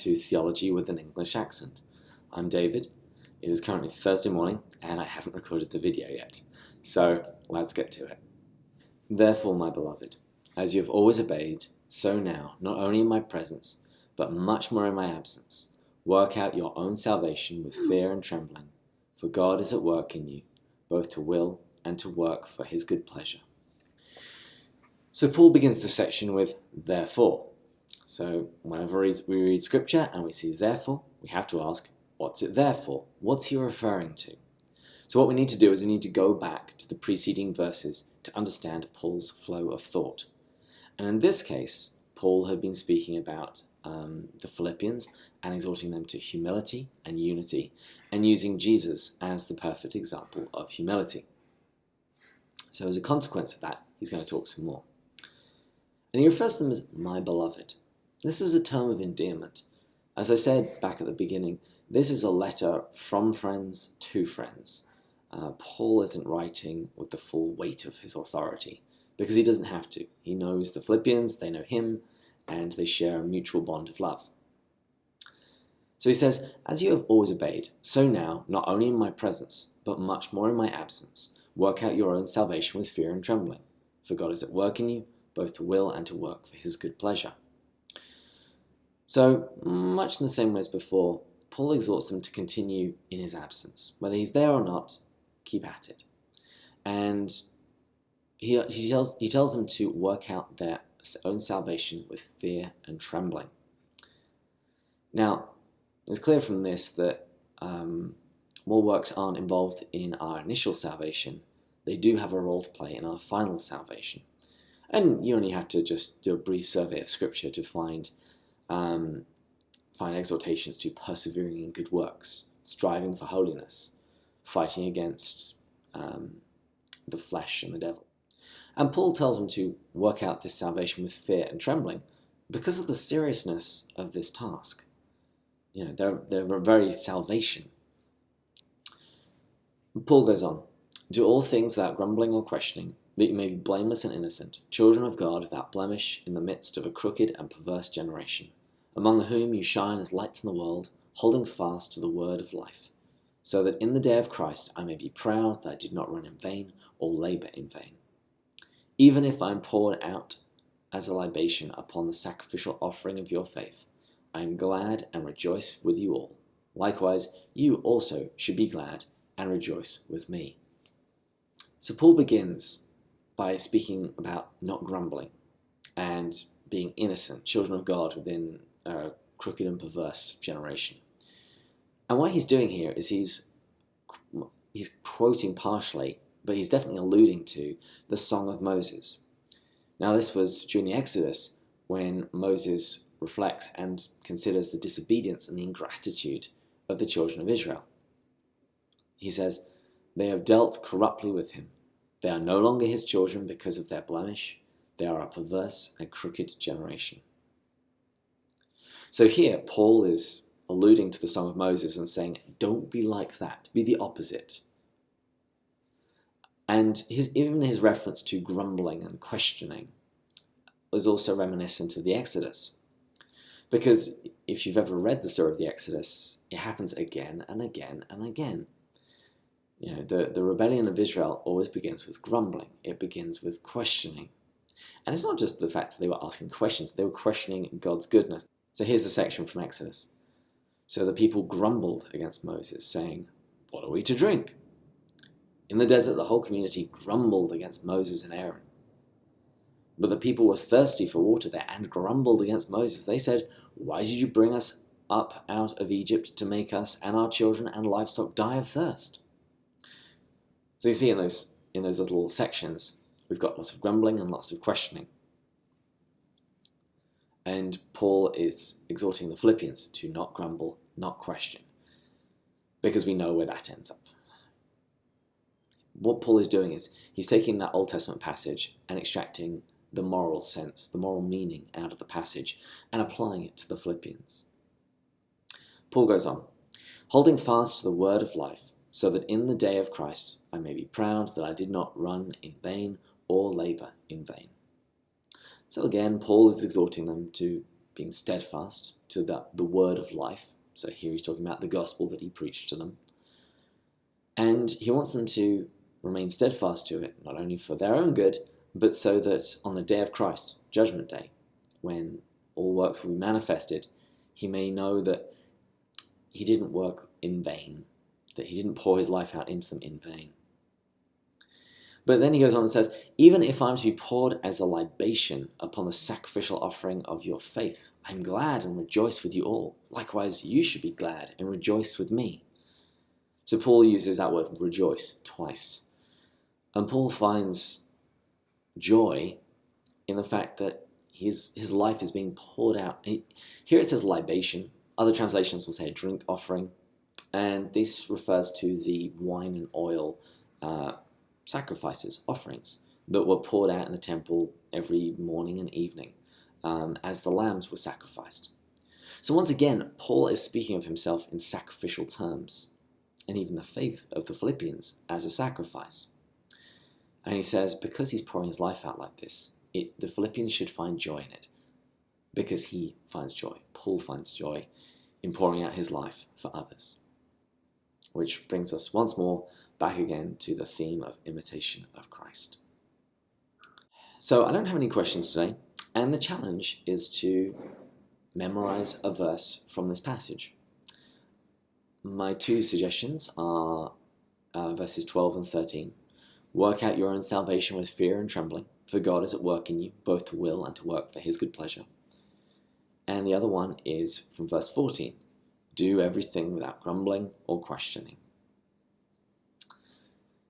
to Theology with an English Accent. I'm David. It is currently Thursday morning and I haven't recorded the video yet, so let's get to it. Therefore, my beloved, as you have always obeyed, so now, not only in my presence, but much more in my absence, work out your own salvation with fear and trembling, for God is at work in you, both to will and to work for his good pleasure. So Paul begins the section with therefore. So whenever we read scripture and we see therefore, we have to ask, what's it there for? What's he referring to? So what we need to do is we need to go back to the preceding verses to understand Paul's flow of thought. And in this case, Paul had been speaking about the Philippians and exhorting them to humility and unity, and using Jesus as the perfect example of humility. So as a consequence of that, he's going to talk some more. And he refers to them as my beloved. This is a term of endearment. As I said back at the beginning, this is a letter from friends to friends. Paul isn't writing with the full weight of his authority, because he doesn't have to. He knows the Philippians, they know him, and they share a mutual bond of love. So he says, as you have always obeyed, so now, not only in my presence, but much more in my absence, work out your own salvation with fear and trembling, for God is at work in you, both to will and to work for his good pleasure. So, much in the same way as before, Paul exhorts them to continue in his absence. Whether he's there or not, keep at it. And he tells them to work out their own salvation with fear and trembling. Now, it's clear from this that more works aren't involved in our initial salvation. They do have a role to play in our final salvation. And you only have to just do a brief survey of Scripture to find exhortations to persevering in good works, striving for holiness, fighting against the flesh and the devil. And Paul tells them to work out this salvation with fear and trembling because of the seriousness of this task. You know, their very salvation. Paul goes on, do all things without grumbling or questioning, that you may be blameless and innocent, children of God without blemish in the midst of a crooked and perverse generation, among whom you shine as lights in the world, holding fast to the word of life, so that in the day of Christ I may be proud that I did not run in vain or labour in vain. Even if I am poured out as a libation upon the sacrificial offering of your faith, I am glad and rejoice with you all. Likewise, you also should be glad and rejoice with me. So Paul begins by speaking about not grumbling and being innocent, children of God within a crooked and perverse generation. And what he's doing here is he's quoting partially, but he's definitely alluding to the Song of Moses. Now this was during the Exodus when Moses reflects and considers the disobedience and the ingratitude of the children of Israel. He says, they have dealt corruptly with him. They are no longer his children because of their blemish. They are a perverse and crooked generation. So here, Paul is alluding to the Song of Moses and saying, don't be like that. Be the opposite. And even his reference to grumbling and questioning was also reminiscent of the Exodus. Because if you've ever read the story of the Exodus, it happens again and again and again. You know, the rebellion of Israel always begins with grumbling. It begins with questioning. And it's not just the fact that they were asking questions, they were questioning God's goodness. So here's a section from Exodus. So the people grumbled against Moses, saying, what are we to drink? In the desert, the whole community grumbled against Moses and Aaron. But the people were thirsty for water there and grumbled against Moses. They said, why did you bring us up out of Egypt to make us and our children and livestock die of thirst? So you see in those little sections, we've got lots of grumbling and lots of questioning. And Paul is exhorting the Philippians to not grumble, not question, because we know where that ends up. What Paul is doing is he's taking that Old Testament passage and extracting the moral sense, the moral meaning out of the passage and applying it to the Philippians. Paul goes on, holding fast to the word of life, so that in the day of Christ I may be proud that I did not run in vain or labour in vain. So again, Paul is exhorting them to being steadfast to the word of life. So here he's talking about the gospel that he preached to them. And he wants them to remain steadfast to it, not only for their own good, but so that on the day of Christ, Judgment Day, when all works will be manifested, he may know that he didn't work in vain, that he didn't pour his life out into them in vain. But then he goes on and says, even if I'm to be poured as a libation upon the sacrificial offering of your faith, I'm glad and rejoice with you all. Likewise, you should be glad and rejoice with me. So Paul uses that word rejoice twice. And Paul finds joy in the fact that his life is being poured out. Here it says libation. Other translations will say a drink offering. And this refers to the wine and oil sacrifices, offerings, that were poured out in the temple every morning and evening as the lambs were sacrificed. So once again, Paul is speaking of himself in sacrificial terms, and even the faith of the Philippians as a sacrifice. And he says, because he's pouring his life out like this, the Philippians should find joy in it, because he finds joy. Paul finds joy in pouring out his life for others. Which brings us once more back again to the theme of imitation of Christ. So I don't have any questions today, and the challenge is to memorize a verse from this passage. My two suggestions are verses 12 and 13. Work out your own salvation with fear and trembling, for God is at work in you, both to will and to work for his good pleasure. And the other one is from verse 14. Do everything without grumbling or questioning.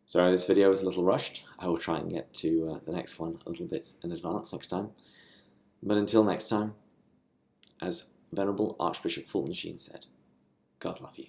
Sorry, this video was a little rushed. I will try and get to the next one a little bit in advance next time. But until next time, as Venerable Archbishop Fulton Sheen said, God love you.